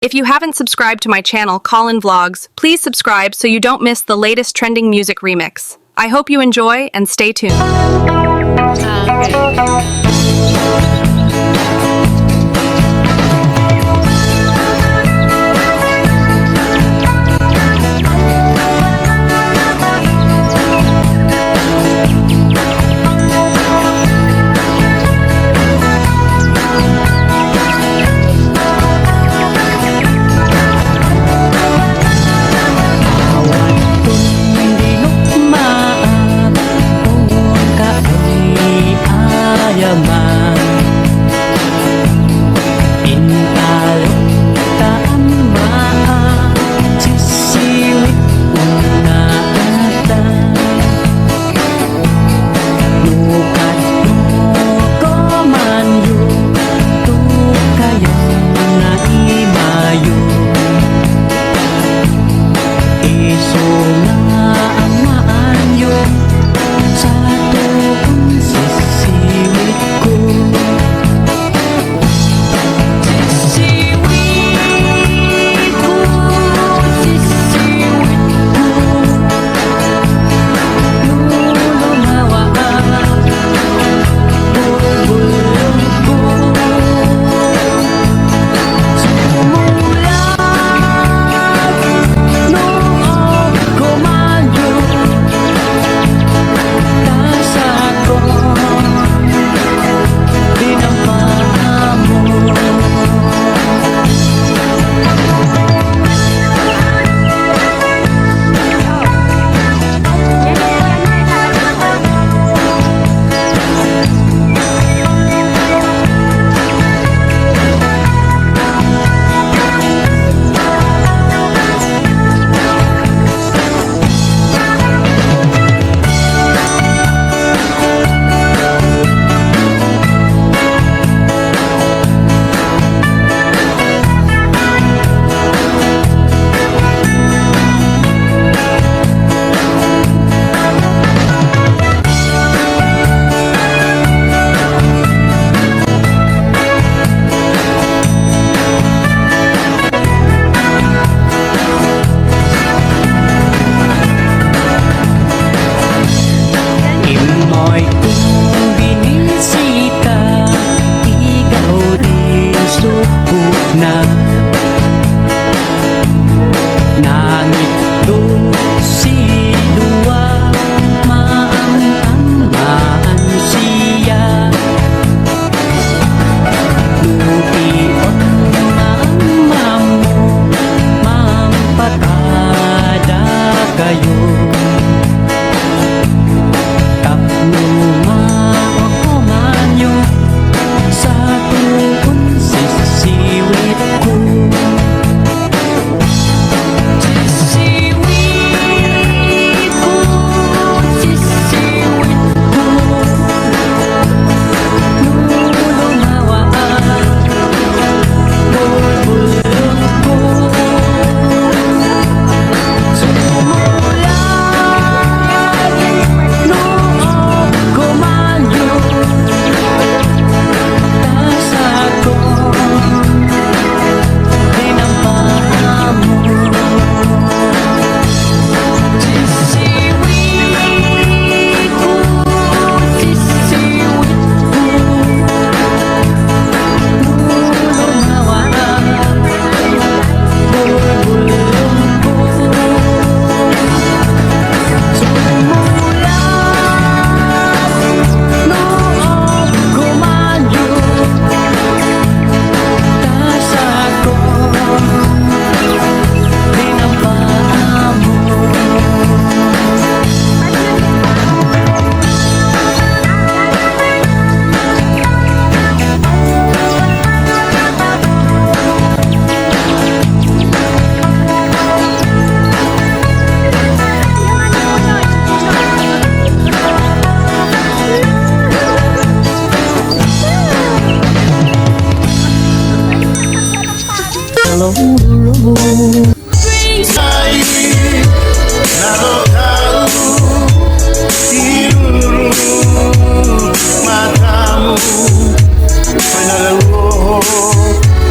If you haven't subscribed to my channel, Colin Vlogs, please subscribe so you don't miss the latest trending music remix. I hope you enjoy and stay tuned.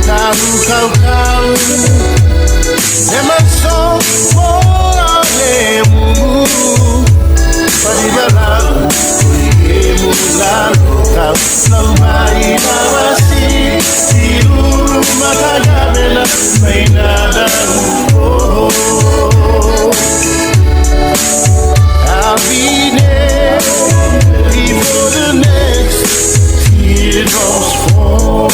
Kau Emerson Moralemu Paribalang Kulimu lalu kau Lambai nawasi Siluru makanya bela Mainadang I'll be there before the next teardrops fall.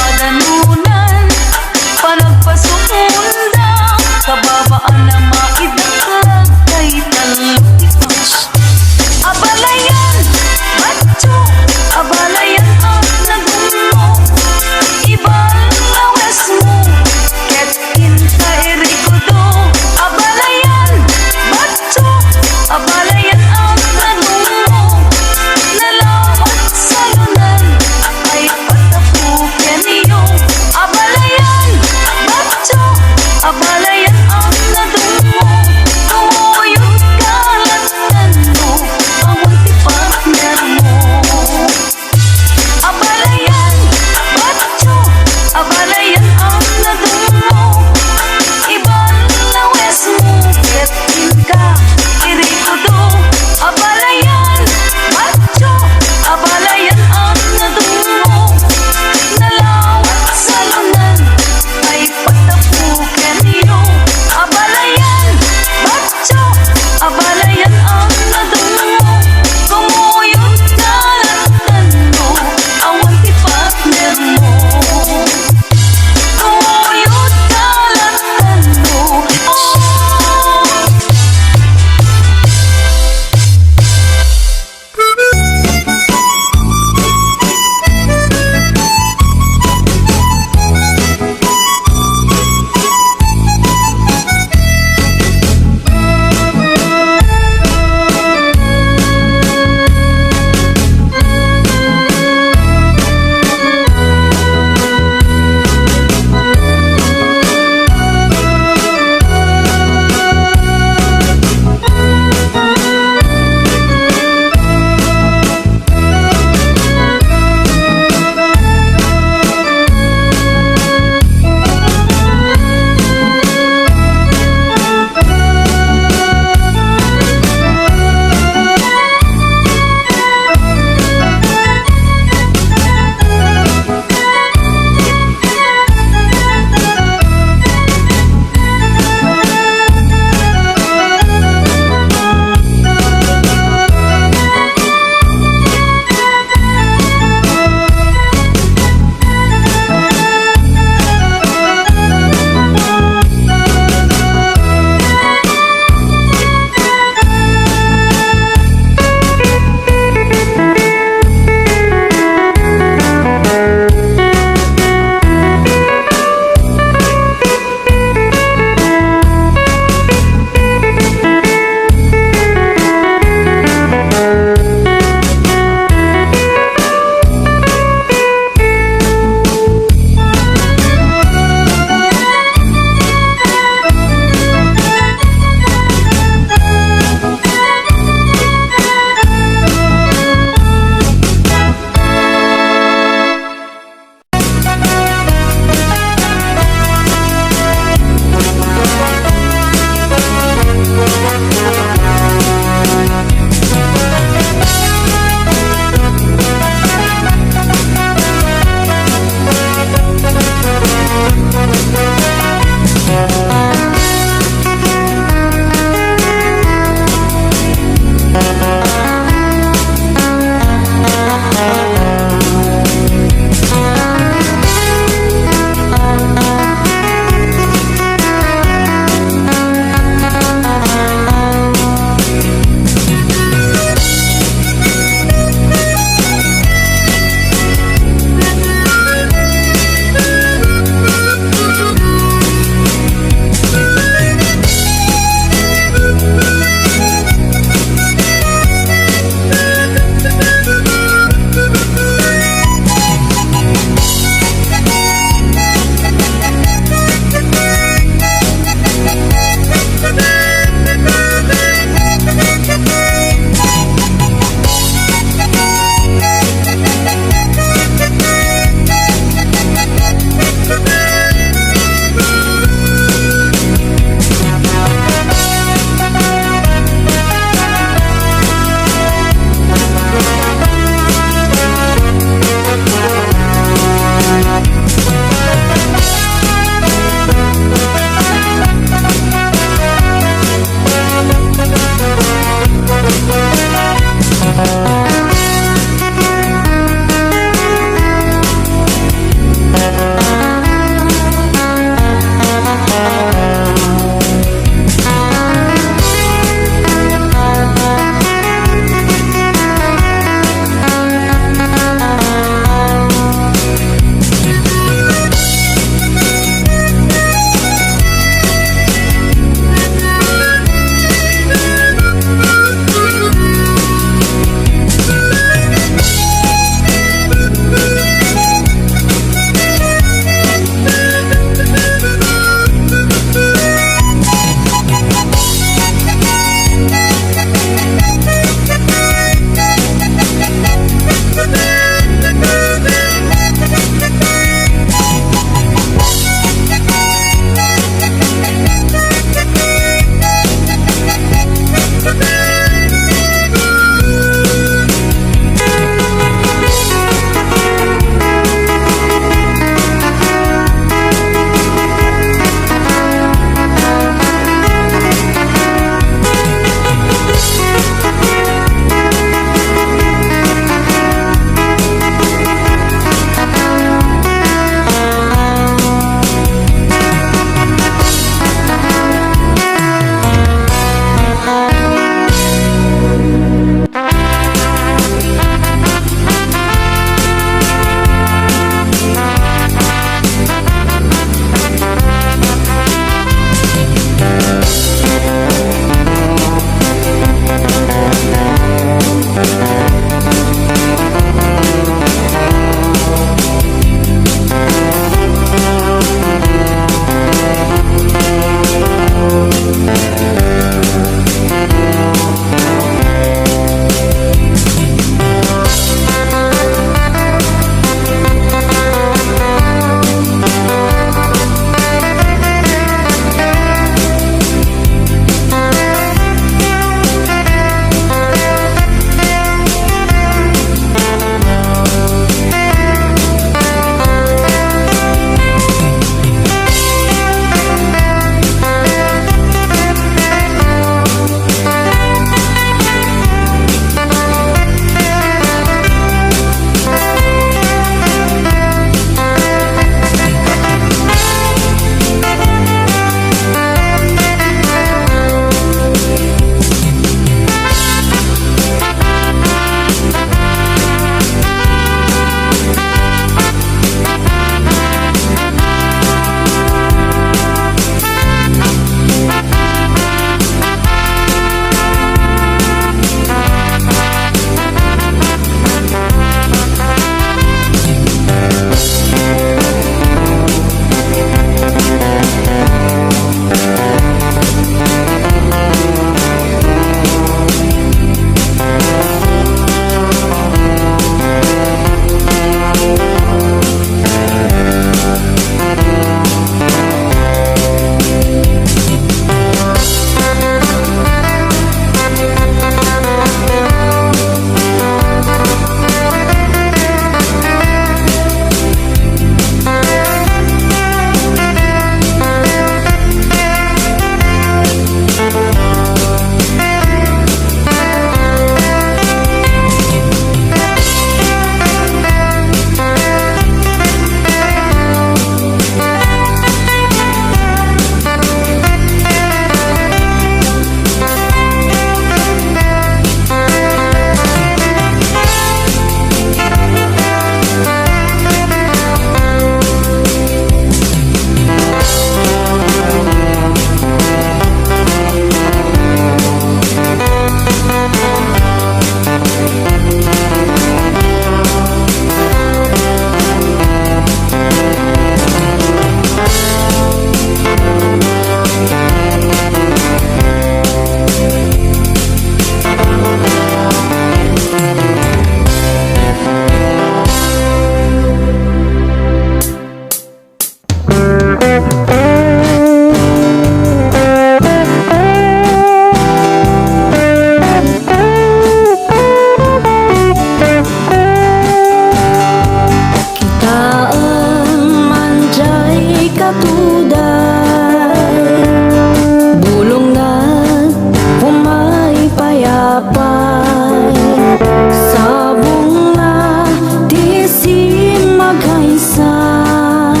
magkaisay,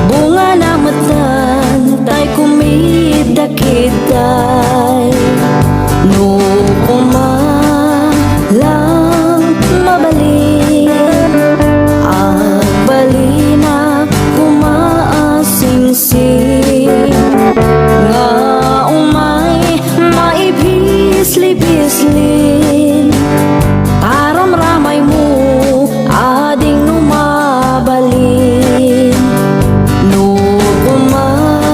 bunga na matan tay kumidakitay. No kumalang mabalin, agbalina kumaasingsing, nga umay maibisli-bislin, taramramay mo ading numabalin. No kumalang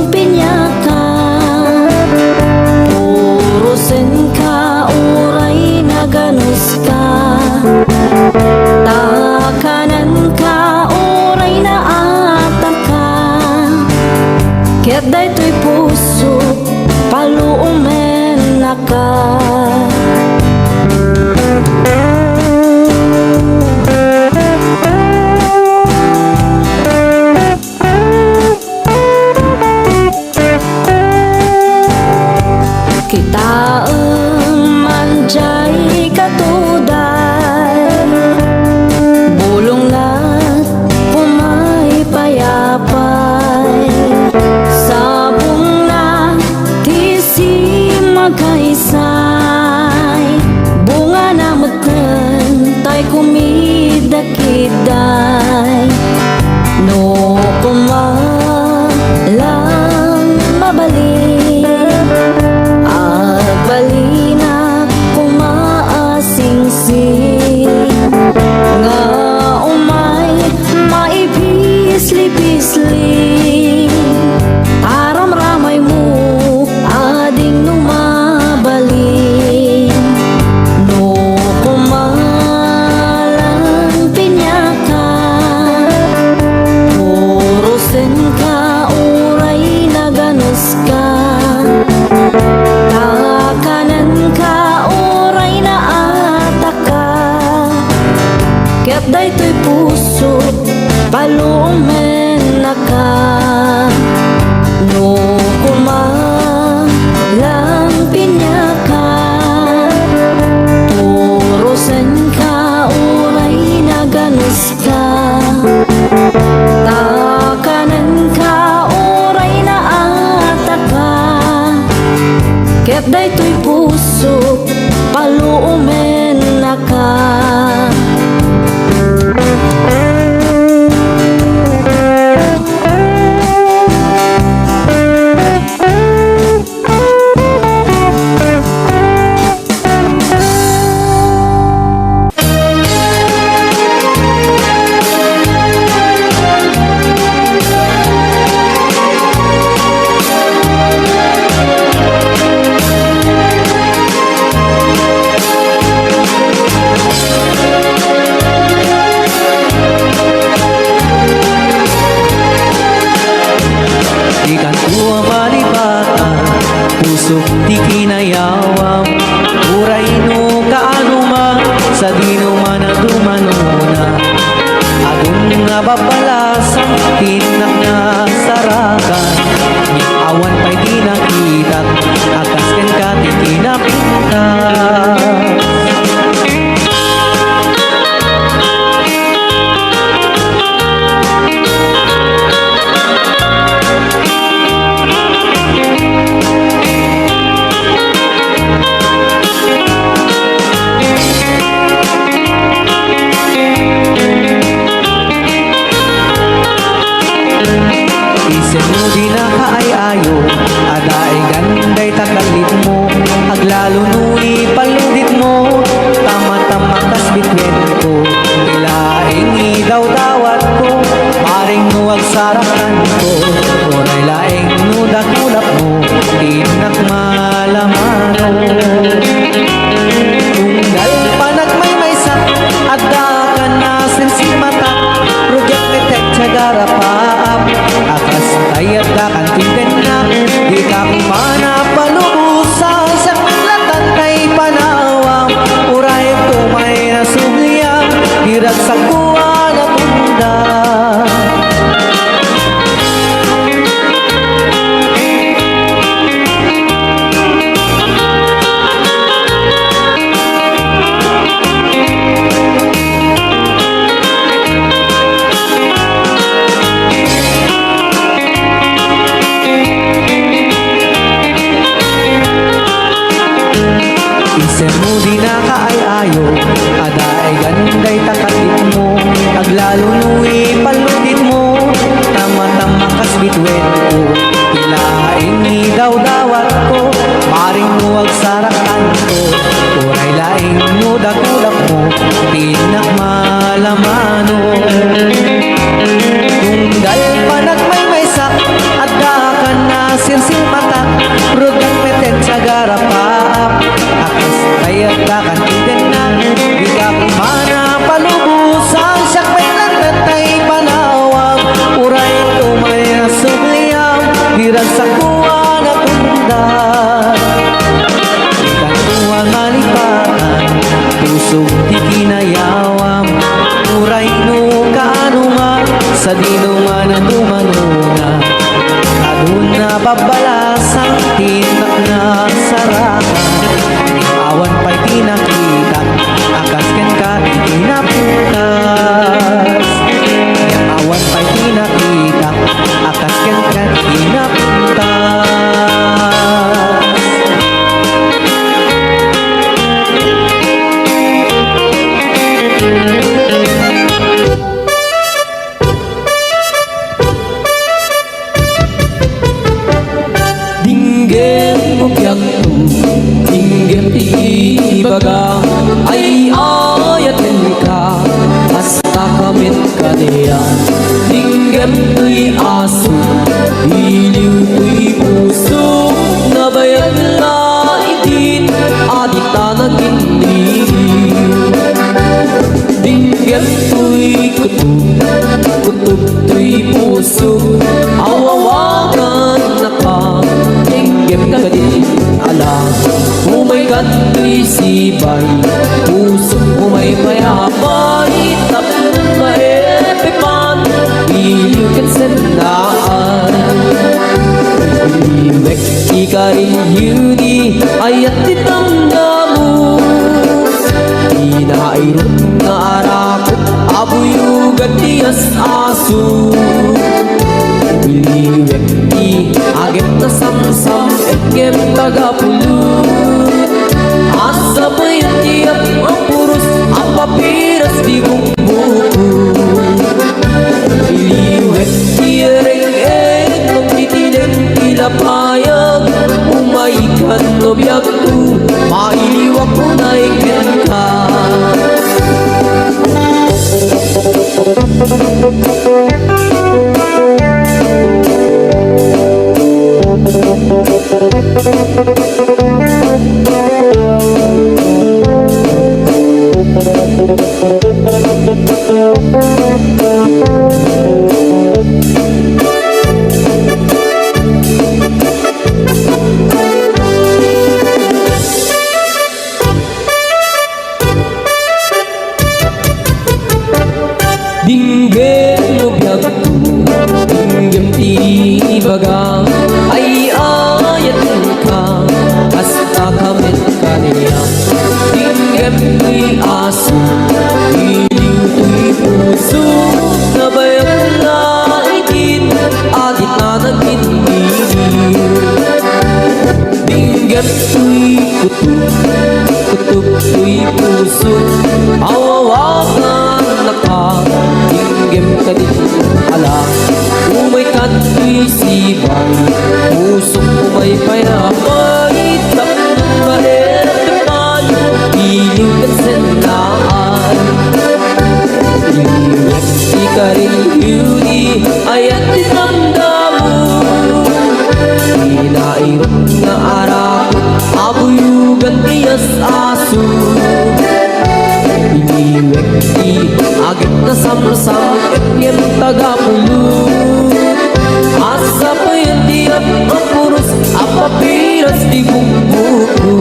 pinyakan, purusin ka uray na ganus ka, takanan ka uray na atak ka, ket daytoy puso paluumen na ka. Kita manjay katuday, bulong lahat pumay payapay, sabong na tisi magkaisay, bunga na matan tay kumidakiday. No kumalang mabalin, agbalina kumaasingsing, nga umay maibisli-bisli, taramramay mo ading numabalin. No kumalang pinyakan, purusin ka uray na ganus ka, takanan ka uray na atak ka, ket daytoy puso palumen na ka. No kumalang pinyakan, purusin ka uray na ganus ka, takanan ka uray na atak ka, ket daytoy puso paluumen na ka. Ikan tua malibata, pusok di kinayawam, uray no kaanuma, sa dino man na dumanuna, adun nga babalasang tinak na sarakan, ni awan pa'y tinakitak, akas ken ka titinapintas. Isen mo di na kaayayo, adaay ganday takalit mo, aglalo nuni paludit mo, tama-tama kas bitwen ko, ilaing idaw dawat ko, maring nuwag sarakan ko, oray laing nudak-ulap mo, tinak malamano. Tunggal panagmaymaysa, adda ka na sensimata, rujak metek tsagarapap, akas tayat ka kantinten na, di ka kumana palubusan, sa latan kay panawam, uray tumay na subliya, hirag sa kuwa na tunda. sa kuwa na tundan. Ikanuang alipaan, pusong di kinayawam. Uray no kaano nga, sa dino nga na tumanuna. Adun na babalasang tinak na sarakan. Awan pa'y tinakita, akas ken ka tinapukas. Awan pa'y tinakita, akas ken ka tinapukas. Dinggem ubyak tu, dinggem ibaga, ay ayatin ka, basta kamit ka niya. Dinggem tuy aso, iliw tuy puso, nabayan na itin, adita naginding. Dinggem tuy kutub, kutub tuy puso, awawagan na ka. Dinggem ka din alam, umay tuy sibay, puso umay mayabay, tapos maepipan, iliw kat sendaan. Iliwek ikarin yuni, ayat ditanggamu, inairut na arakot, abuyugat tiyas aso. Iliwek di agit na samsam, egem tagapulut. Asa pa yung tiyap ang puros, ang papiras di bumbuko. Iliwek di ereng-ereng, magtitinig ilapayag. Umaikan no biyak tu, mailiwak ko na ikin ka. Dinggem ubyak tu, dinggem ibaga, ay ayatin ka, basta kamit ka niya. Dinggem tuy aso, iliw tuy puso, nabayan na itin, adit na naginding. Dinggem tuy kutub, kutub tuy puso, awawagan na ka. Dinggem ka din alam, umay ka tuy sibay, pusok umay payapay, tapos maepipan, iliw kat sendaan. Iliwek ikarin yuni, ayat ditanggamu, inairot na arakot, abuyugan tiyas aso. Iliwek di agit na samsam, egem tagapulut. Asa pa yung tiyap ang puros, ang papiras di bumbuko.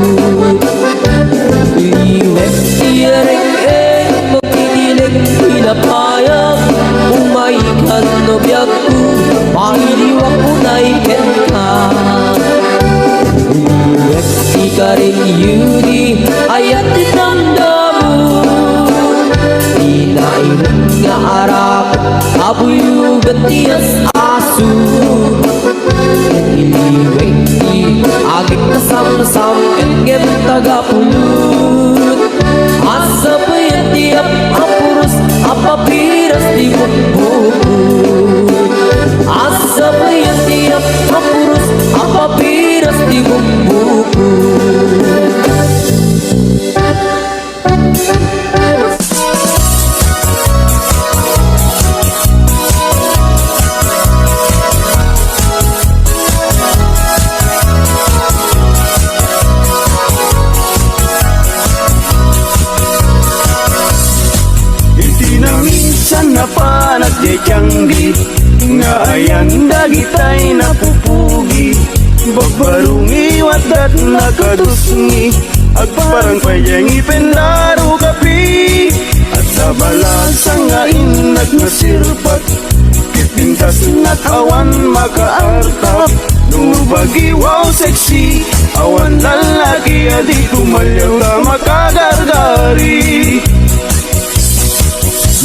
Iliwek di ereng-ereng, magtitinig ilapayag. Umaikan no biyak ko, mailiwak ko na ikin ka. Iliwek ikarin yuni, ayat ditanggamu, inairut nga arakot, abuyugat tiyas aso. Iliwek di agit na samsam, egem tagapulut. Asa pa yung tiyap ang puros, ang papiras di bumbuko. Asa pa yung tiyap ang puros, ang papiras di bumbuko. Hindi na minsan na panagdekang di Nga ayan dagitay napupugi Bagbarong iwat dat nakatusngi Agparang payang ipendaro kapi At sa balasang ngain nagnasirpat Kipintas na't awan makaartap Nubagi wow sexy Awan lalaki adi tumalyaw ka makagargari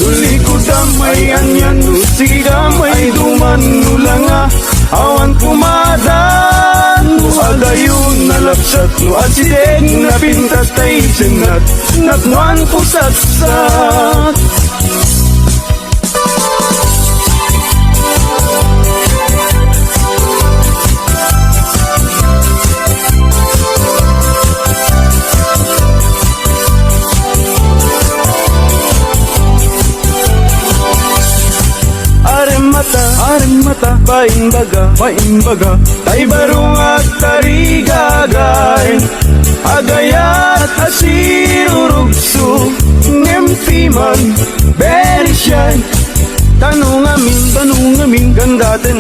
Lulikod damay anyan Sige damay duman nulanga Awan kumadan Nu adayon nalapsat Nu asideg na pintas tay senat Natnuan pusatsat Aring mata, baing baga Tay barong at tarigagay Agayat asirurugso Ngempiman, very shy Tanong amin, gandatin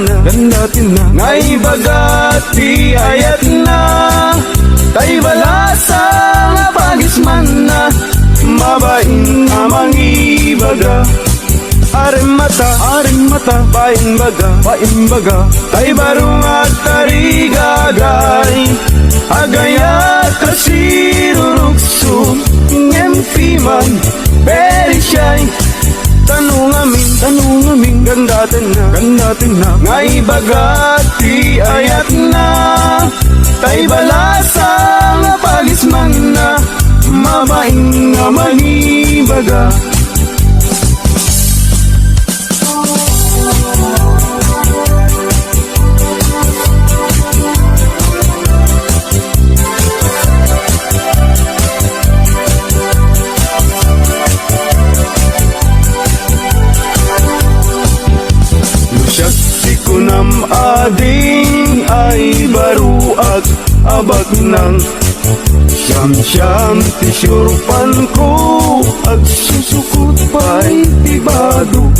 na Ngay bagat, di ayat na Tay balasa, nga pagisman na Mabaing amang ibaga Aring mata, baing baga Tay barong at tarigagay Agayat asirurugso Ngempiman, very shy Tanong amin, gandatin na Ngay bagat, di ayat na Tay balasa, nga pagisman na Mabaing nga manibaga Kunam ading ay baruag abag ng siyam tisyurpan ko ag susukot pa'y tibado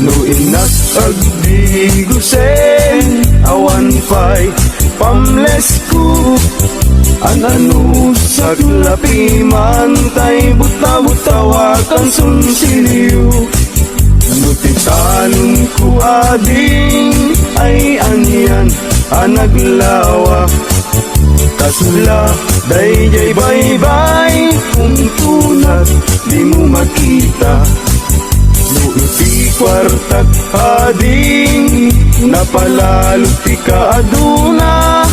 no inak agdigusen awan pa'y pamles ko anano saglapi man tay buta-butawakan sunsiliw Nutitalon ko ading ay anyan anaglawa Kasula dayjay baybay kung tunat di mo makita No iti kwartak ading napalalot ti kaaduna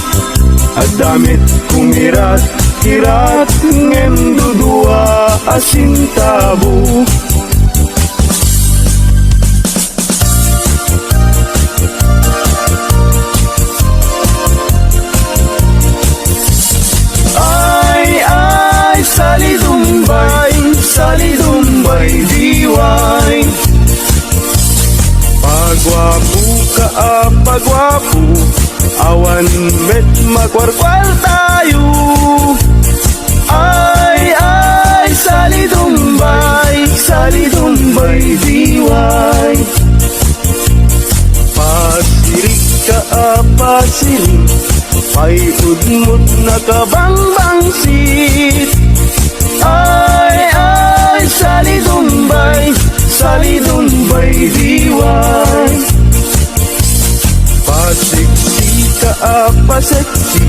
Adamit kumirat kirat ngem dudua asintabo Salidumbay diway Pagwapo ka pagwapo Awan met magwarkwal tayo Ay salidumbay diway Pasirik ka pasirik Payudmut na kabangbangsit Ay salidumbay diway Pasiksi ka paseksi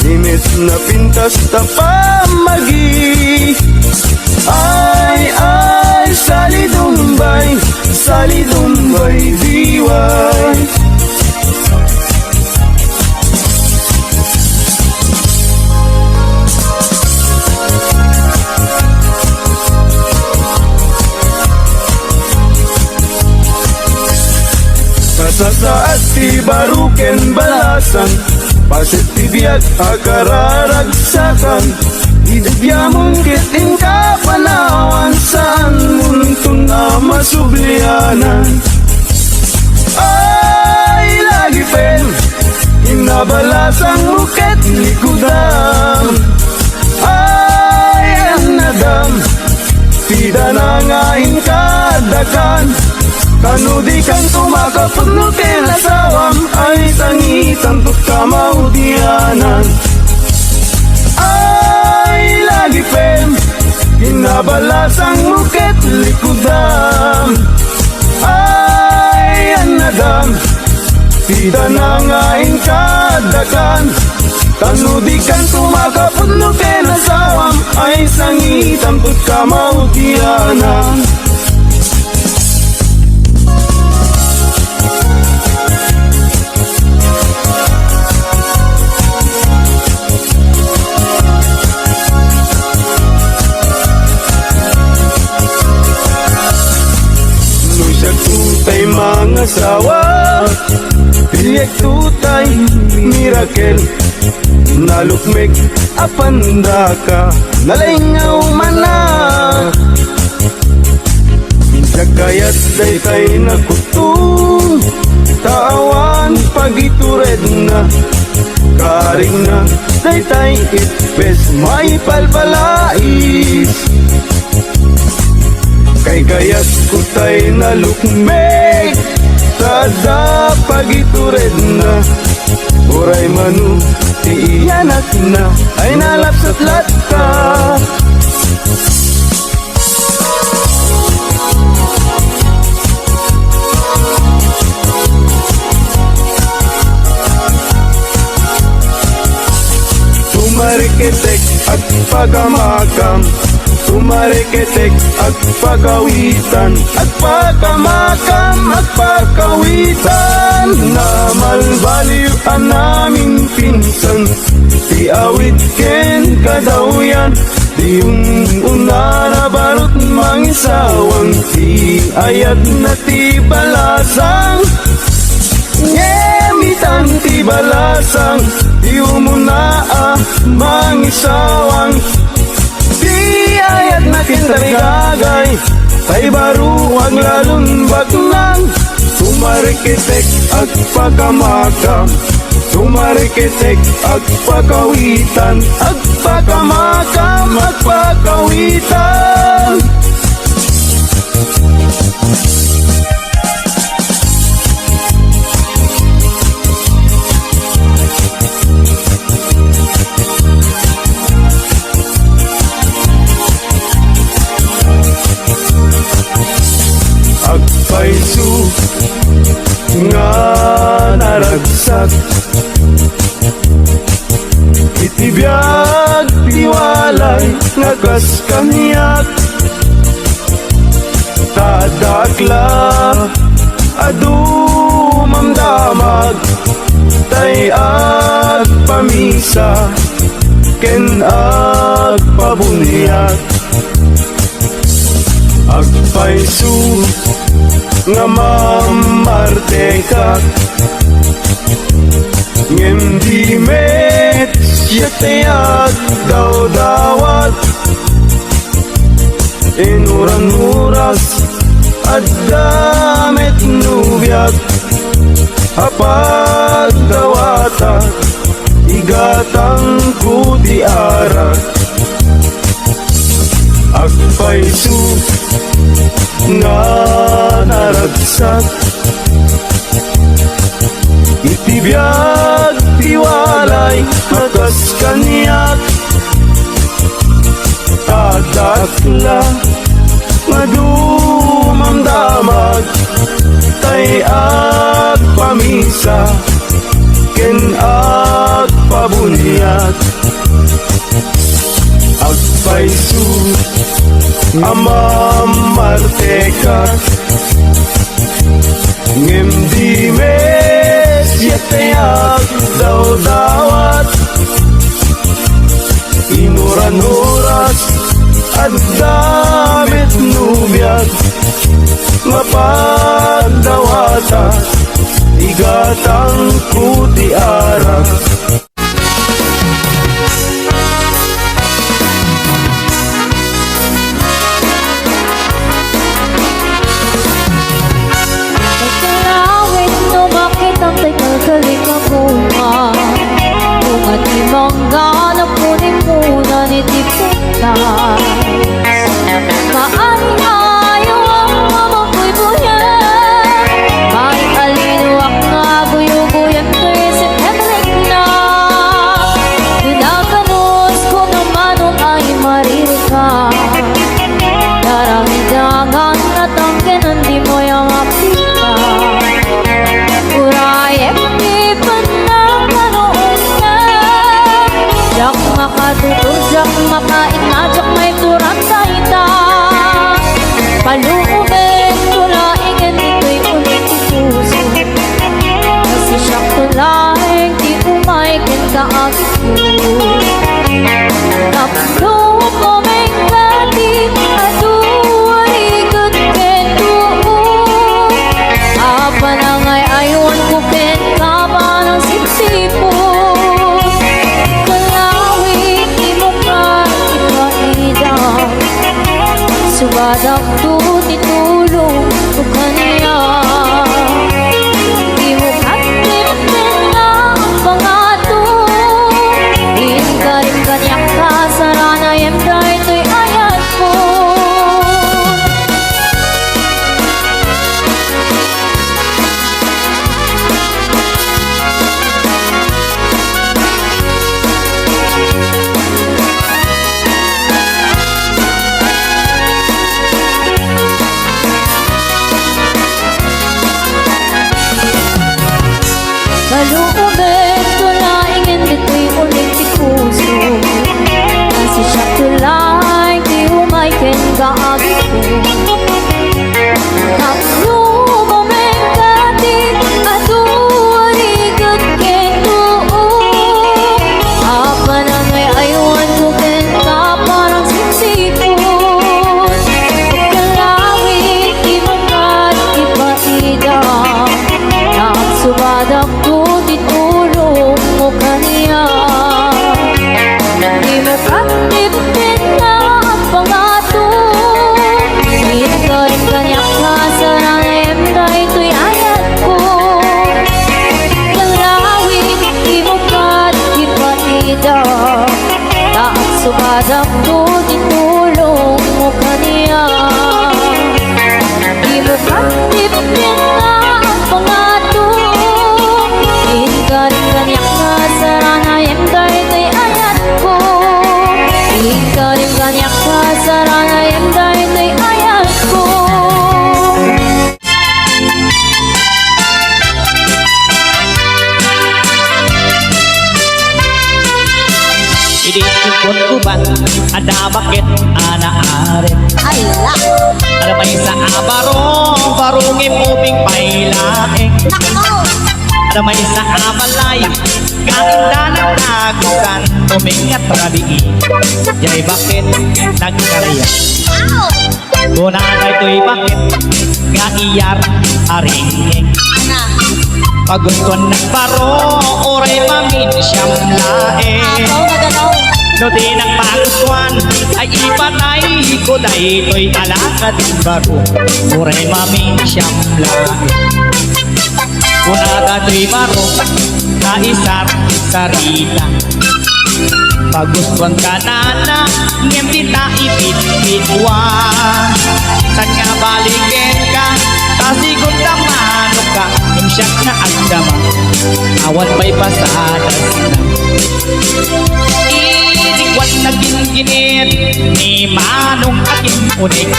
Limit na pintas ta pamagi Ay salidumbay diway Sasaat ti baruken balasan Pasit ti biag akararagsakan Idibyamon kiting kapanawan Saan muntun na masublianan Ay lagi pen Inabalasang muket likudam Ay ang nadam Tida na ngain kadakan Kanudi kang tumakapag no tinasawam ay sangitan tut kamaudianan. Ay lagi pem ginabalasang muket likudam. Ay anadam tida na ngaing kadakan. Kanudi kang tumakapag no tinasawam ay sangitan tut kamaudianan. Tutay mga sawa, pilyak tutay miracle, nalukmig apanda ka, nalingaw mana. Jagayat daytay na kutung, tawan pagitured na, karing na daytay itpes may palpalais. Kay gayat kutay na lukmeg, tada pagitured na, uray manu ti iyanak na, ay nalapsat latka. Tumariketek at pagamakam, tumariketek at pagawitan, at pagamakam at pagawitan. Na malbaliw ang naming pinsan, ti awit ken kadawyan, di yung una na barot mangisawang, ti ayat na ti balasang. Ngemitan ti balasang, di umuna mangisawang, di ayat na kintarigagay, tay baruwag lalong baknang. Tumarikitek at pagamakam, tumarikitek at pagawitan, at pagamakam at pagawitan. Agpaisu nga naragsak, itibiyag tiwalay nga kas kaniyak, tadakla adumamdamag, tay agpamisa ken agpabunyag. Agpaisu nga mamartekak, ngem di met siyatayag daw dawat, inuran muras at damit nubyak, apag dawata igatang kuti arak. Agpaisu nga naragsak, itibiyag tiwalay matas kanyak, tadakla madumamdamag, tay agpamisa ken agpabunyag. Agpaisu amamartekak, ngem di mes yatayag daw dawat, inuran oras at damit nubyak, mapagdawata igatang kuti arak. Galing ang bunga, bunga di mangga na punin muna ni tipita. Maaring ayaw ang mamakoy buyan, tuturjak mapait ngajak may turang saita Paluubin tulaingin ito'y ulit puso Kasi siyang tulaing di umay kinkaagit ko Napluo ko may kating aduwarigod ketuo Apa na ngay ayun ko ken kaba ng sipsipon Kalawin imukan ipaida Subadak to titulong ko kanya Imukat tipin na ang pangato Inkarim kanyak ka sarana yemda ito'y ayat ko Kaluubin tulaingin dito'y ulit di puso Kasi siya tulay di umay ken kaagit ko Napluo may kating aduwarigod ketuo Apa na ngay aywan ko ken ka parang sipsipon Pagkalawin imukat ipaida Nagsubadak ko ditulong mo kaniya Di mo katipin na ang pangato Ikarin kanyak ka sa rangem na ito'y ayat ko Kalawin di mo katipaida Nagsubadak ko ditulong mo kaniya Di mo katipin na ang pangato Inkarin kanyak na sarana yemda ito'y ayat ko Inkarin kanyak na sarana yemda ito'y ayat ko Idi cukot kuban ada bakit ana arep Ala! Ada may sa abarong barungin ubing pailaeng Nako! Ada may sa abalay kainda ng tagusan tumingat rabii Jay bakit nagkarya Ow! Kuna na ito'y bakit kaiyar aringing Ana! Pagustuhan ng baro oray mamin siyam laeng Ako nagalaw! No di nagpagustuhan ay ipatay ko dahito'y alakad ng baro oray mamin siyam laeng Kuna dato'y baro kaisar sarita Pagustuhan ka na ngem dita ipit-pitwan San nga balikin ka tasigon ka manok ka imsyak na agdama awan pa'y pasadas na Idigwan na ginginit ni manong aking unik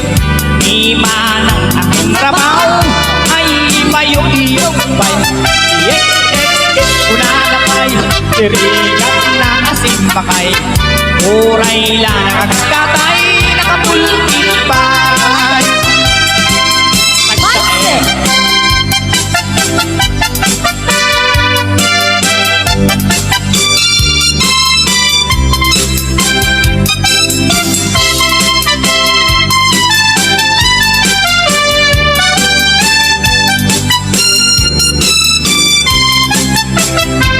ni manang aking trabaho ay mayong-iyong pa'y una na pa'y tirigan na asing bakay uray lang nagkatay nakapulkit pa'y Master!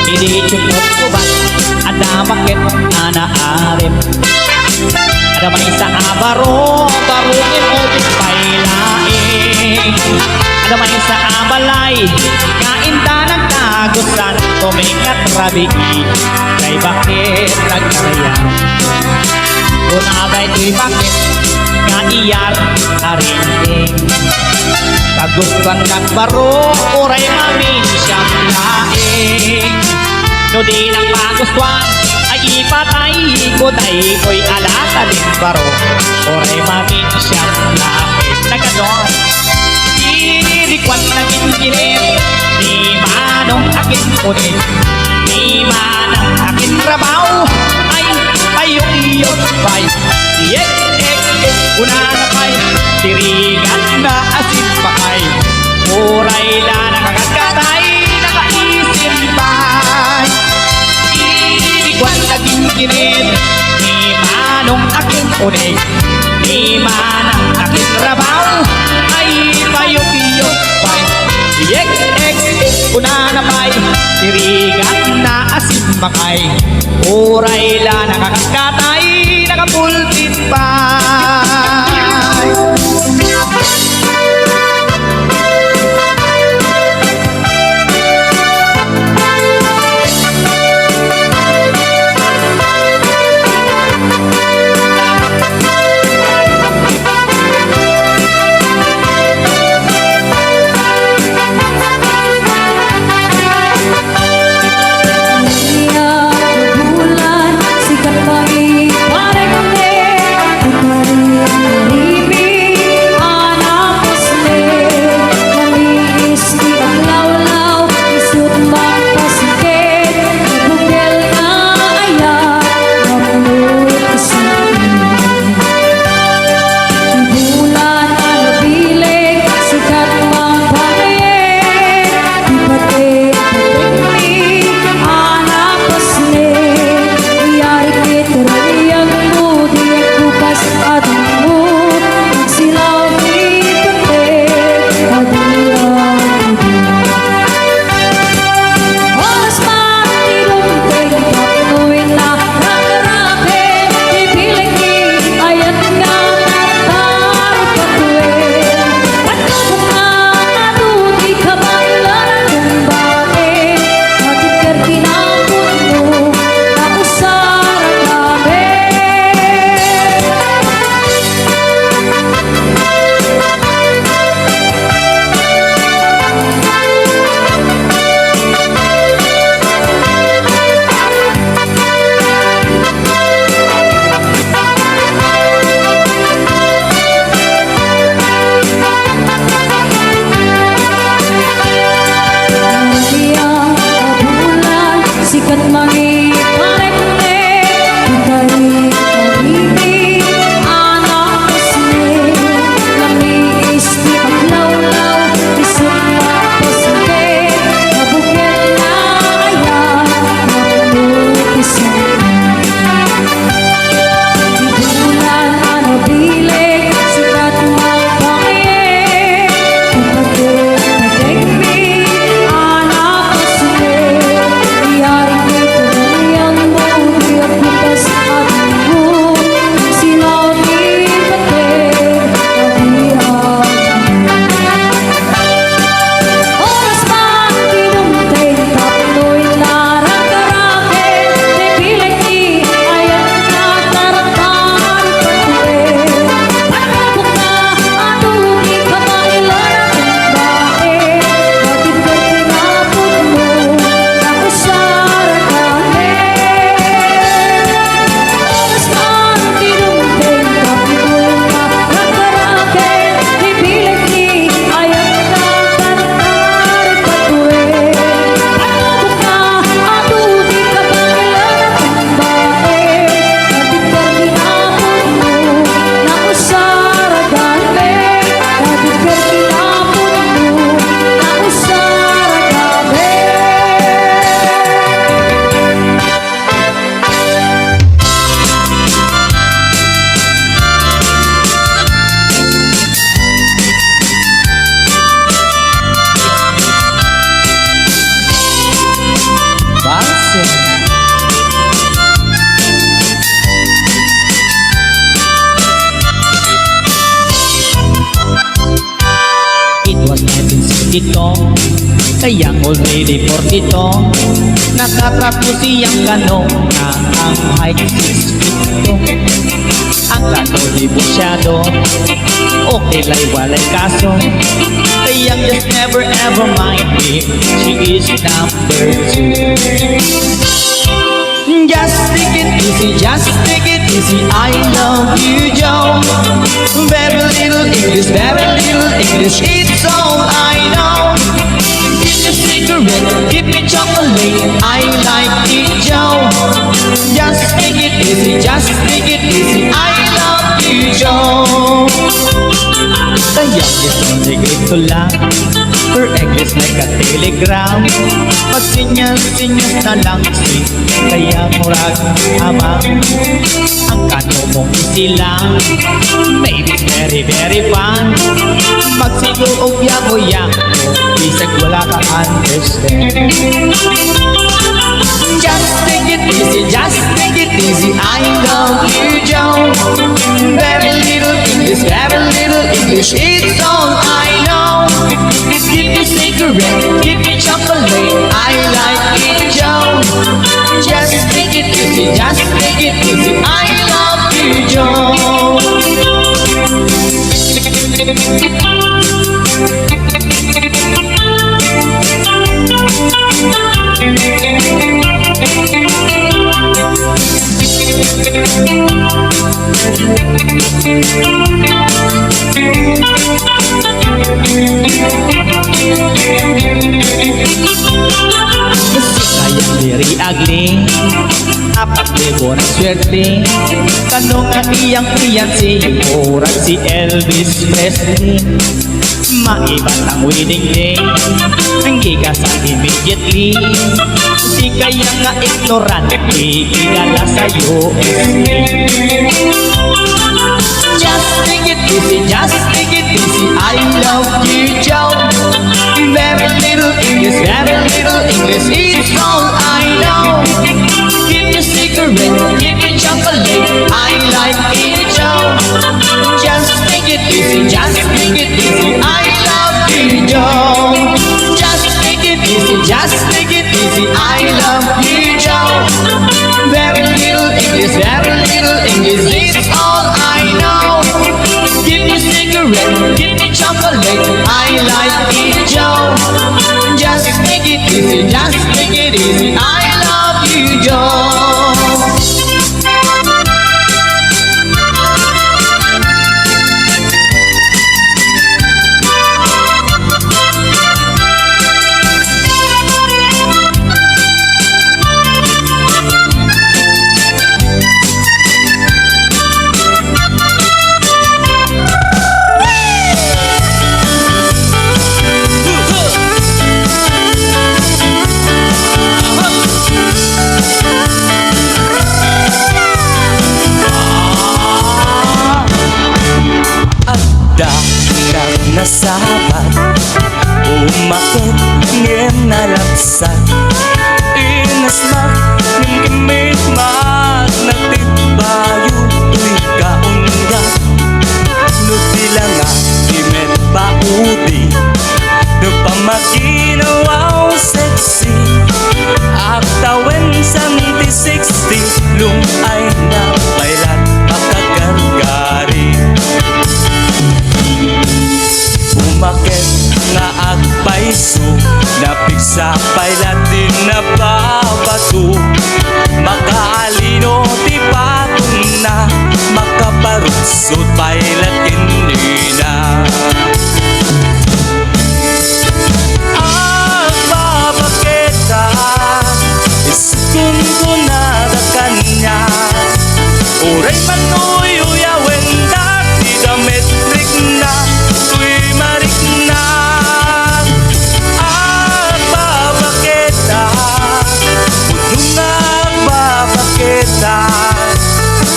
Hindi cukot ko ba ada bakit ana arep Ada may sa abaro barungin o pailaing Ada may sa abalay kainda ng tagusan tumingat rabii Kay bakit nagkarya Kung abay to'y bakit kaiyar aringing Kagustuhan nagbaro oray mamin siyang laing No di lang magustuhan ay ipatay ko dahil ko'y alata din baro oray mamin siyang laing Naganon Iririkwan na kinkinit ni manong aking unin Ni manang aking trabaho ay yun pa'y Yek, ek, ek, una na pa'y Tirigan na asin pa kay Muray na nakakatay Nakaisip pa'y Iligwan naging kinid Ni manong aking unig Ni manang aking rabaw Ay payok-iyok pa'y Yek, ek, ek, una na pa'y Tirigan na asin makay Uray la nakakatay Nakapulpit pa'y dito Kayang already 42 Nakatapos siyang ganong na ang height 6 feet 2 Ang kato di busyado Okay lay walay kaso Kayang just never ever mind me She is number 2 Just take it easy, I love you, Joe. Very little English, it's all I know. Give me cigarette, give me chocolate, I like it, Joe. Just take it easy, Kaya ito lang per English like a telegram. Magsinyas-sinyas na lang si kaya murag amang ang kano mong isilang. Maybe it's very very fun magsigurog yago-yago bisag wala ka understand. Just take it easy, just take it easy, I love you, Joe. Very little English, it's all I know. Give me cigarette, give me chocolate, I like it, Joe. Just take it easy, just take it easy, I love you, Joe. Sayang diri agling 4,000 na swerte. Kano nga iyang fiancé murag si Elvis Presley. Maibat ang wedding day ang gigasan immediately. Si kaya nga ignorante igala sa USA. Just take it easy, just take it easy, I love you, Joe. Very little English, it's all I know. Give me cigarette, give me chocolate, I like it, Joe. Just take it easy, just take it easy, I love you, Joe. Just take it easy, just take it easy, I love you, Joe. Very little English, it's all I know. Give me cigarette, give me chocolate, I like it, Joe. Just take it easy, just take it easy, I love you, Joe. Nasabat umakit ngem nalapsat inasmak ng gimit mag nagtitbayo tuy kaunga nutila nga imet baudi nagpamakinawaw sexy aktawan sa 60 lung ay na bailat makagargari umakit nga agpaiso napigsa pailat din na babato makaalino di patong na makaparutsot pailat kinina agbabakita iskun ko na da kanya uray manoy uyawen dati dametrik na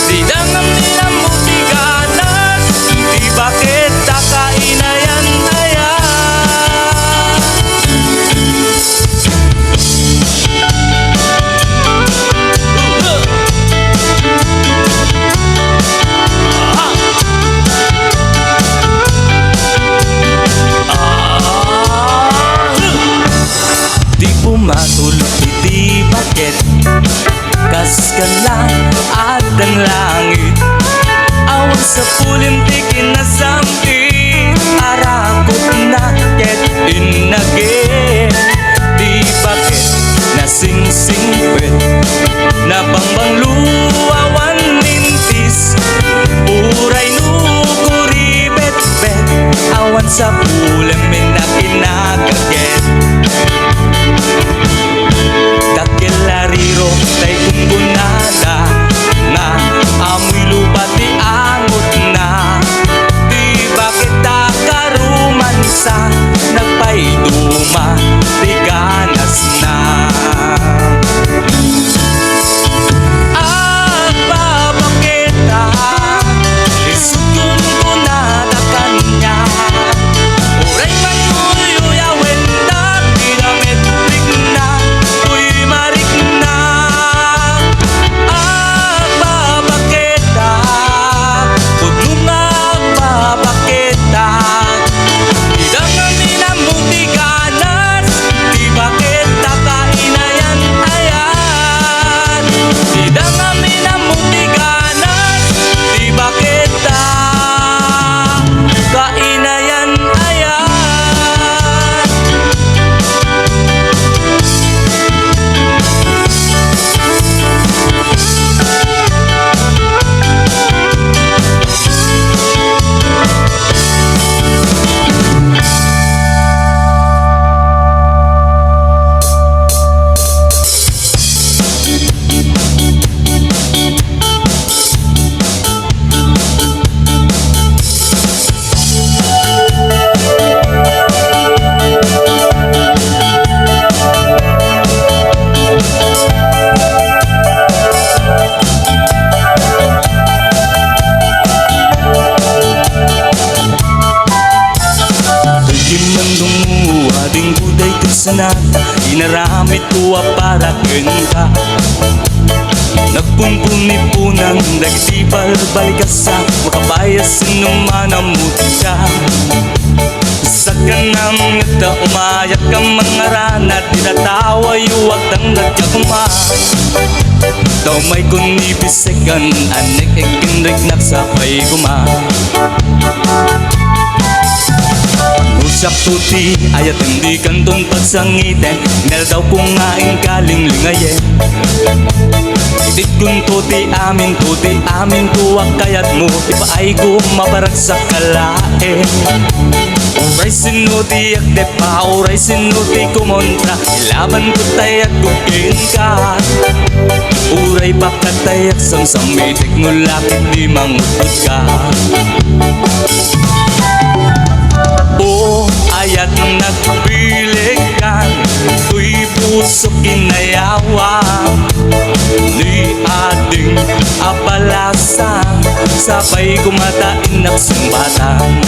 di dangam nila mo tiganas di bakit kakainayan-ayan di pumatulog di bakit kas ka lang at ang langit awan sa pulimtikin na samti arakot na ket inagin di bakit nasingsingpet na bangbang luwawan mintis uray nukuri bet-bet awan sa pulimin na kinagaget kakilariro tay kumbunada nga amoy lupa ti angot na di bakit taka Kimandungu ading buday kasanata inaramit tuwa para kenta nagpunpunipunan nagtibal balikasa makabayas sinumanamut ka sa kanam ngata umayak ka mga rana tinatawa yuwag tang nagkakuma daw may kunibisegan anek ekinrik nagsapay kuma Usak tuti ayat hindi kantong pagsangiten Nel daw kung ngaing kaling lingayen Itit kun tuti amin tuwak kayat mo Ipa ay kumabarag sa kalae Uray sinuti akde pa Uray sinuti kumontra Ilaban ko tayak kukin ka Uray pakatayak samsamitik nulakit di mangutod ka O ayat nagpilikan Tuy puso kinayawa Ni ading apalasa Sabay kumatain nagsumbatan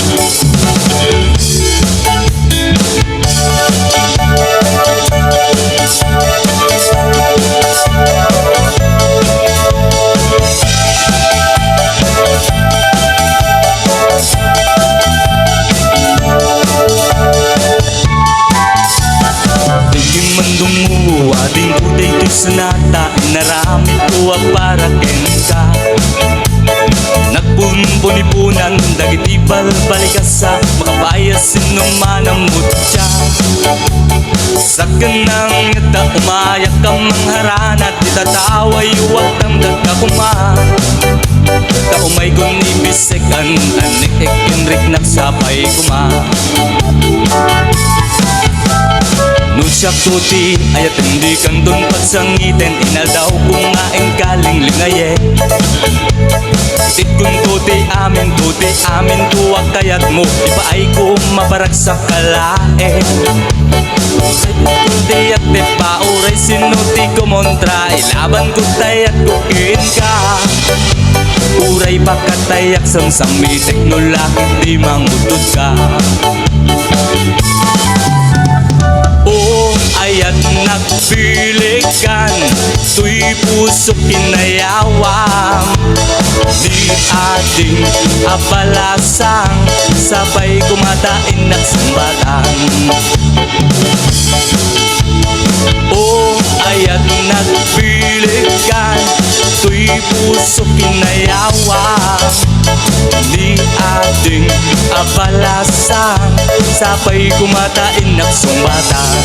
Mandungu ading buday kasanata inaramit tuwag para kenta nagpunpunipunan dagitibal balikasa makabayas sinumanamut siya sa kanang ngata umayak ka mangharanat itatawa yuwag tang dagkakuma kaumay kong ibisegan anek ekinrik nagsapay kuma Nusyak tuti ayat hindi kantong pagsangiten Inal daw kung ngaing kaling lingaye Itit kun tuti amin tuwak kayat mo Ipa ay kumabarag sa kalae Tuti at di pa uray sinuti kumontra Ilaban ko tayat kukin ka Uray pakatayak samsamitik nulakit di mangutod ka O ayat nagpilikan Tuy puso kinayawang Di ading apalasang Sabay kumatain nagsumbatan O ayat nagpilikan Tuy puso kinayawang Di ading apalasang Sabay kumatain nagsumbatan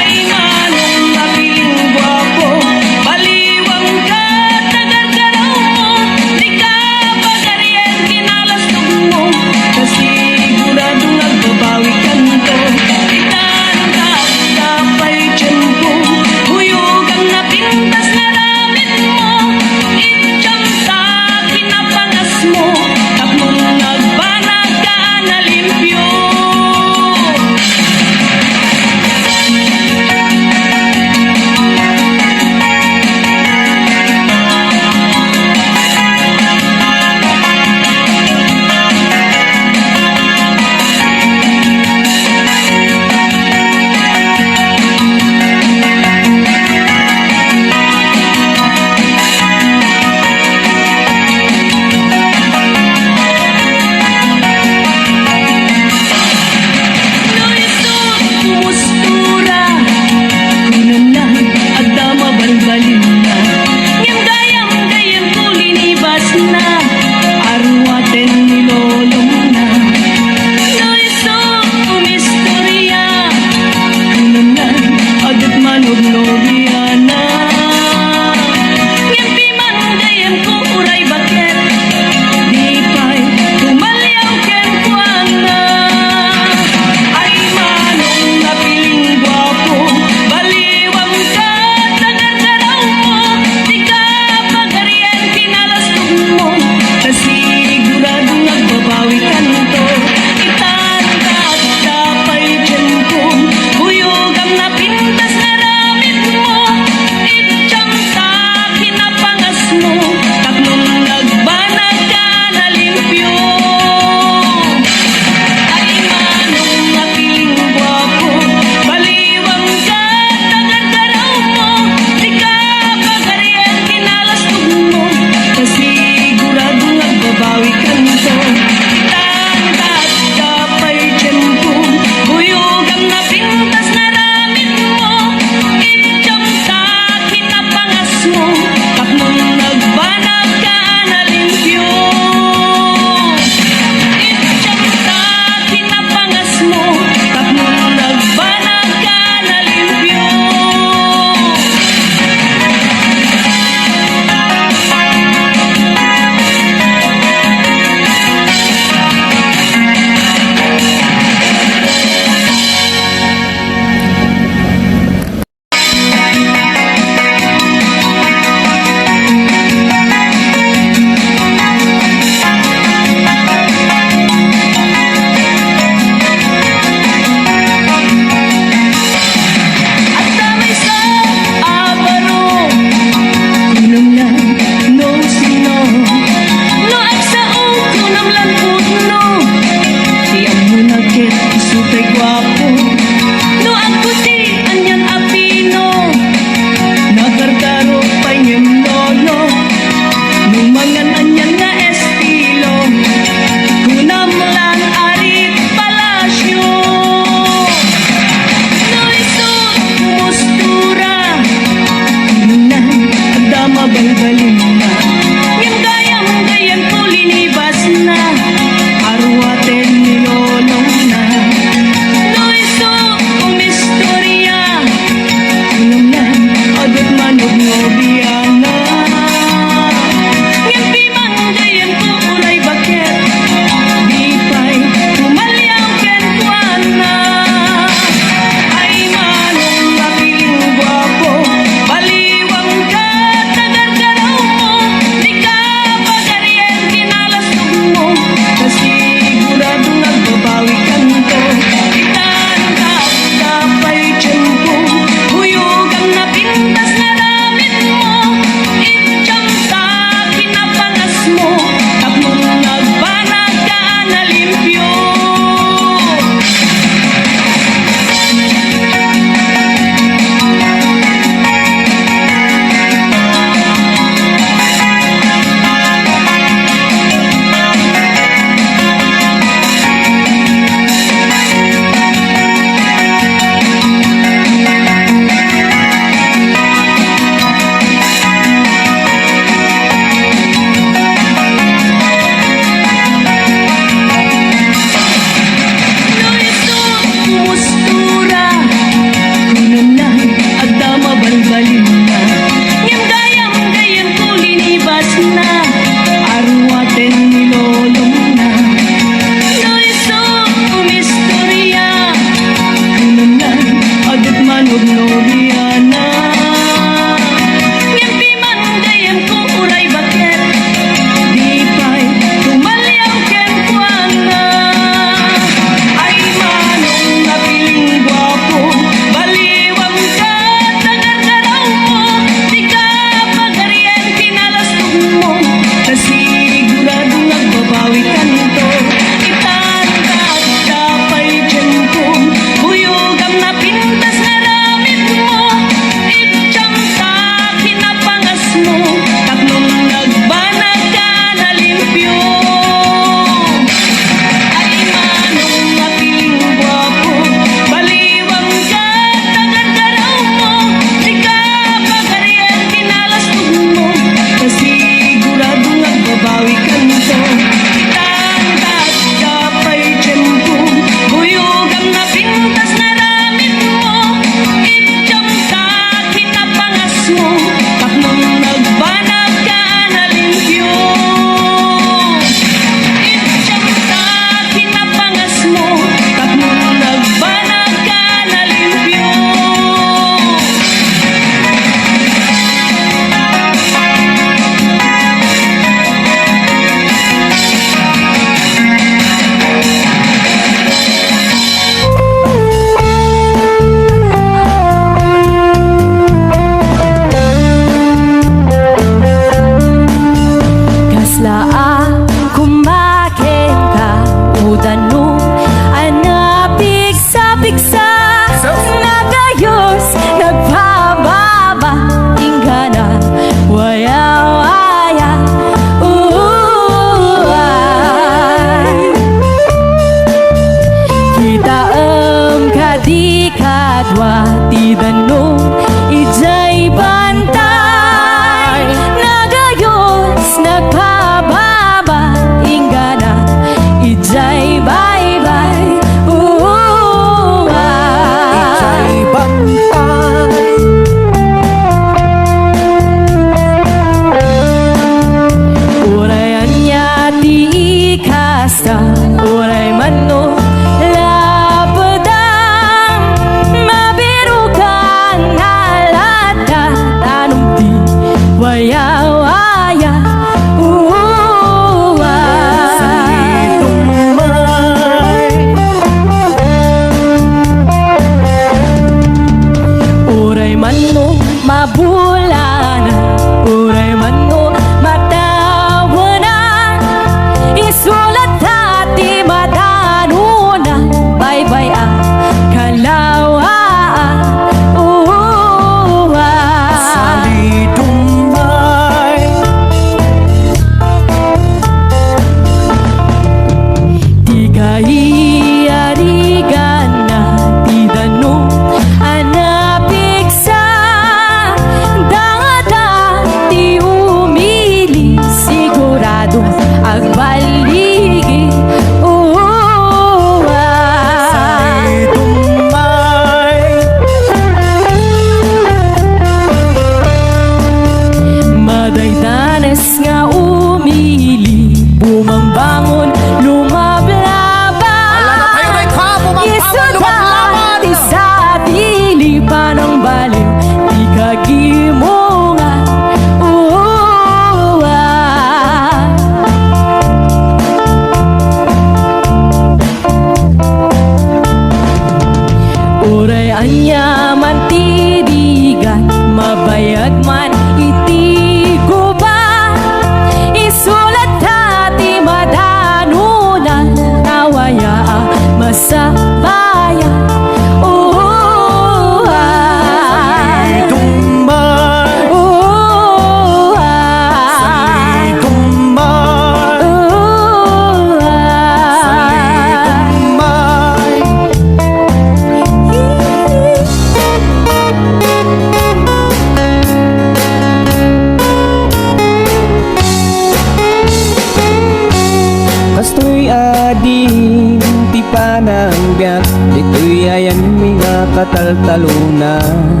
panangbiag dito'y ayan mga kataltalunan.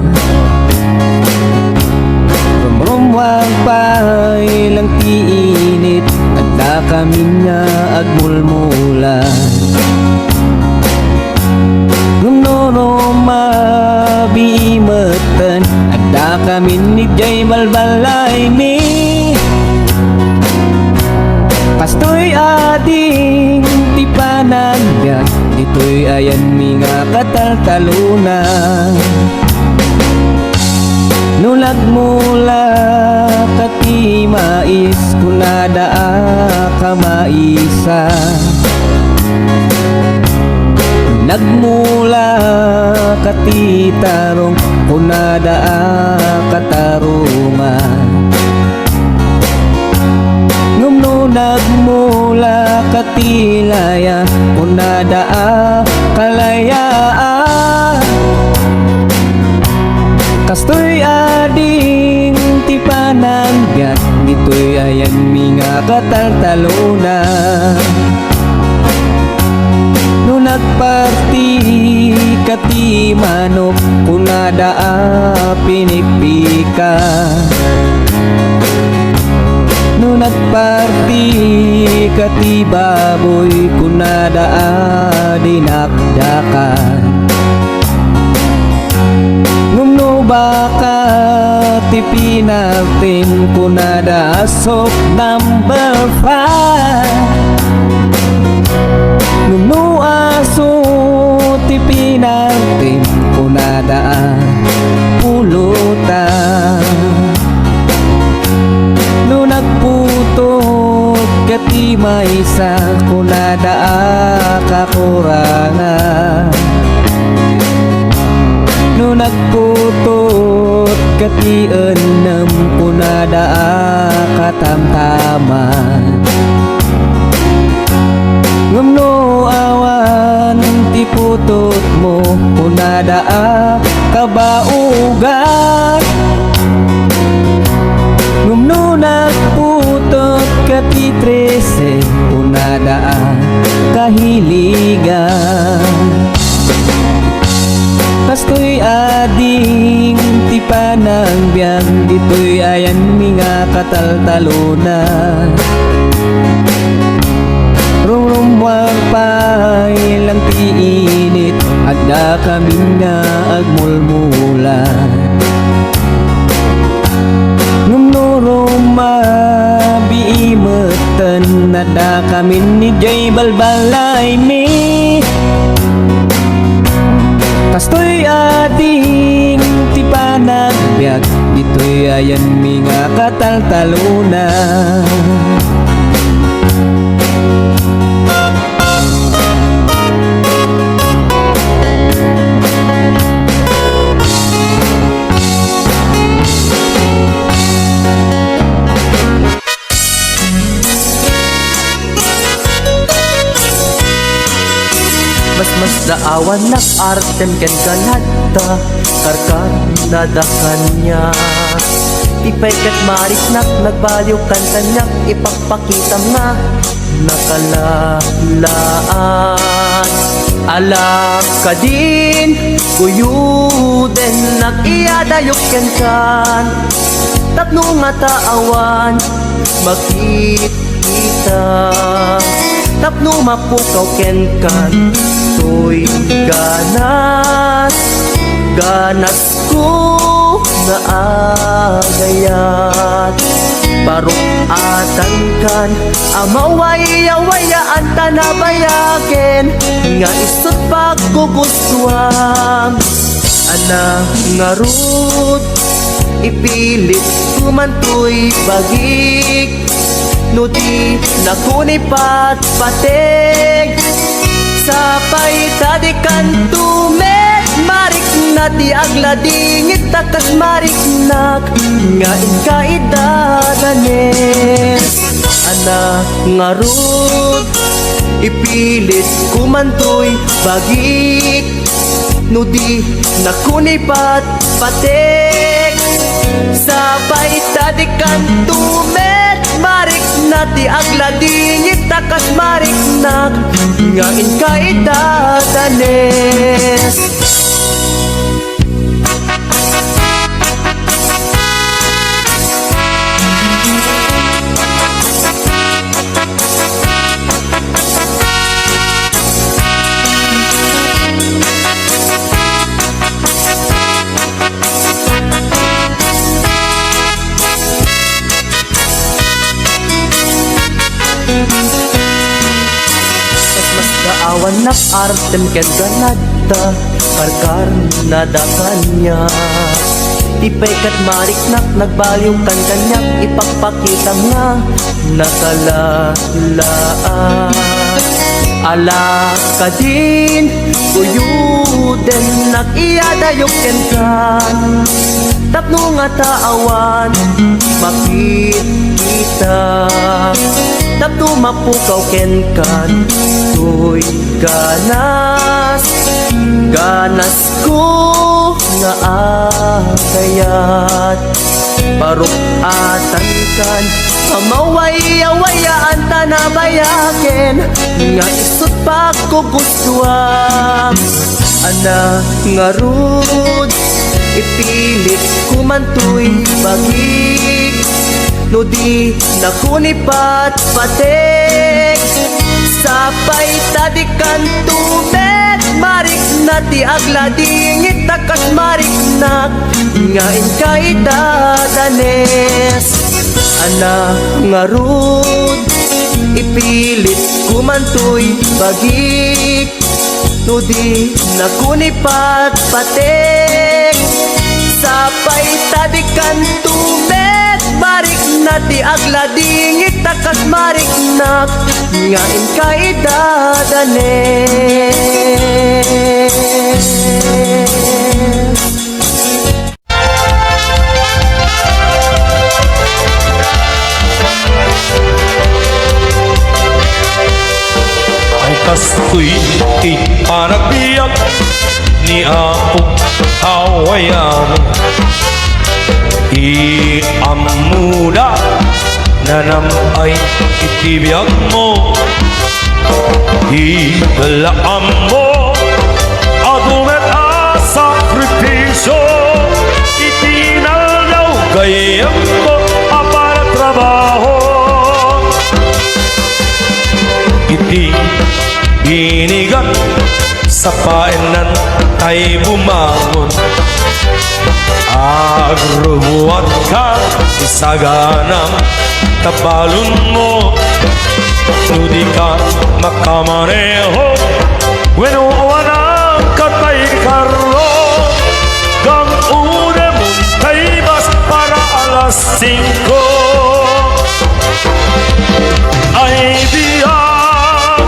Rumwag pa ilang tiinit at da kami nga agmulmula. Ngunoro mabimatan at da kami ni Jay balbalay ni Kastoy ading ti panagbiag dito'y ayan mga kataltalunan. Nulag mula kati mais kunada ka maisa. Nagmula kati tarong kunada katarungan. Ngumno nagmula katilaya kunada kalayaan. Kastoy ading ti panagbiag dito'y ayan mga kataltalunan. No nagparti kati manok kunada pinipika. No nagparti kati baboy kunada dinakdakan. Ngumno baka tipi natin kunada sok number 5. Ngumno aso tipi natin kunada pulutan. No nagputot kati maisa kunada kakurangan. No nagputot kati enam kunada katamtaman. Ngumno awan ti putot mo kunada kabaugan. Ngumno nagputot kati 13 kunada kahiligan. Kastoy ading ti panagbiag dito'y ayan mga kataltalunan. Rumwag pa ilang tiinit at da kami nga agmulmula. Ngumno mabiimatan at da kami ni Jay balbalay mi. Kastoy ading ti panagbiag dito'y ayan mga kataltalunan. Mas daawan nak artem ken kalata karkar nadakan niya. Ipaykat marik nak nagbaliw kantan niya ipagpakita nga nakalalaan. Alak ka din kuyuden nag-iadayok ken kan tapno nga taawan makita. Tapno mapukaw ken kan to'y ganas ko na agayat. Parukatan kan amawaya-wayaan tanabayaken nga isot pagkugustuhan. Ana nga rut ipilit kumantoy bagik. No di nakunipat patig sapay tadi kantumet marik na di agladingit takas marik nak nga inkaidadanes. Ana nga rut ipilit kumantoy bagik. No di nakunipat patig sapay tadi kantumet marik nati agladingit takas marik nak nga inkay dadanes. Awan nak artem ken ganada karkar nada kanya tipay kat marik nak nagbaliw kan kanyak ipagpakita nga nakalalaan ala ka din uyuden nak iyadayok ken kan tapno nga taawan makita tapno mapukaw ken kan tuy ganas ganas ko nga akayat parukatan kan amaway-awayaan tanabayaken nga isut pa ko gustuam ana nga rud ipilit kumantoy bagik no di nakunipat patek sapay tadikan tubet marik na ti agladingit takas marik nak nga inkay dadanes ana nga rud ipilit kumantoy bagik no di nakunipat patek sapay tadikan tubet marik na ti agladingit takas marik nak nga inkay dadanes. Ang kastoy ipanagbiyak ni Apo Hawayano iamuna nanamay itibiyag mo idalaan mo adumet a sakripisyo itinalaw gayam mo para trabaho iti inigan sa painan ay bumangon agrubuat ka isaganang tabalon mo nudi ka makamaneho winuwan ang katay karlo gang une mong taibas para alas 5 ay biyag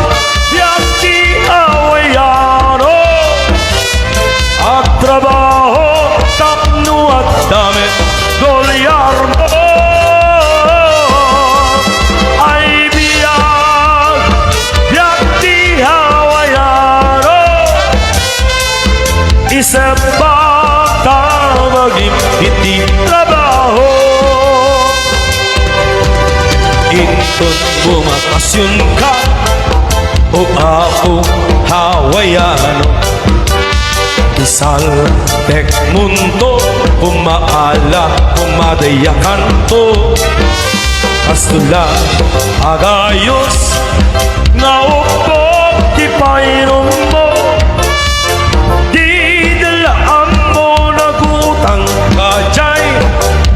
di awayano at trabaho tapno at damit golyar mo ay biyag di hawayano isip pa tamagim iti trabaho inton bumakasyon ka o Apo Hawayano isal tek mundo pumaala pumadayakan to kastula agayos nga upo di painom mo di dalaan mo nagutang kajay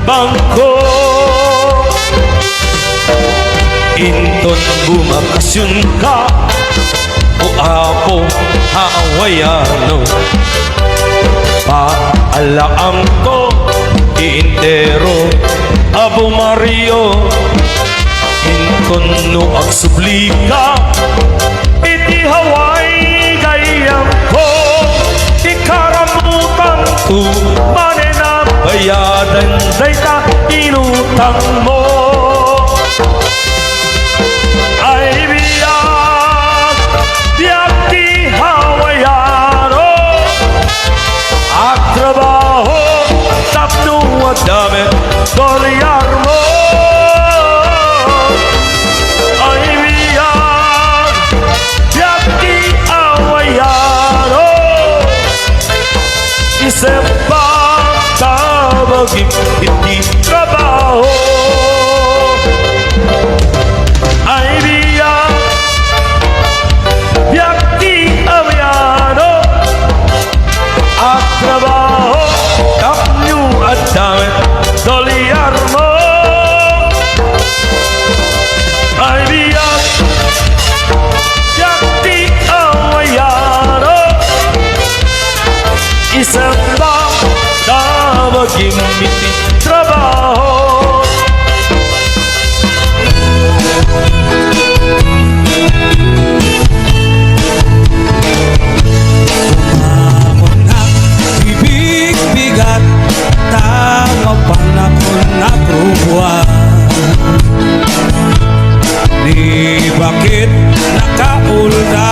bangko inton bumakasyon ka o Apo Hawayano paalaam ko iintero Abo Mario inton no agsublika iti Hawaii gayam ko ikaramutan tu manena bayadan dayta inutang mo ay biyag di Hawayano at trabaho tapno at dami golyar mo ay biyag di multa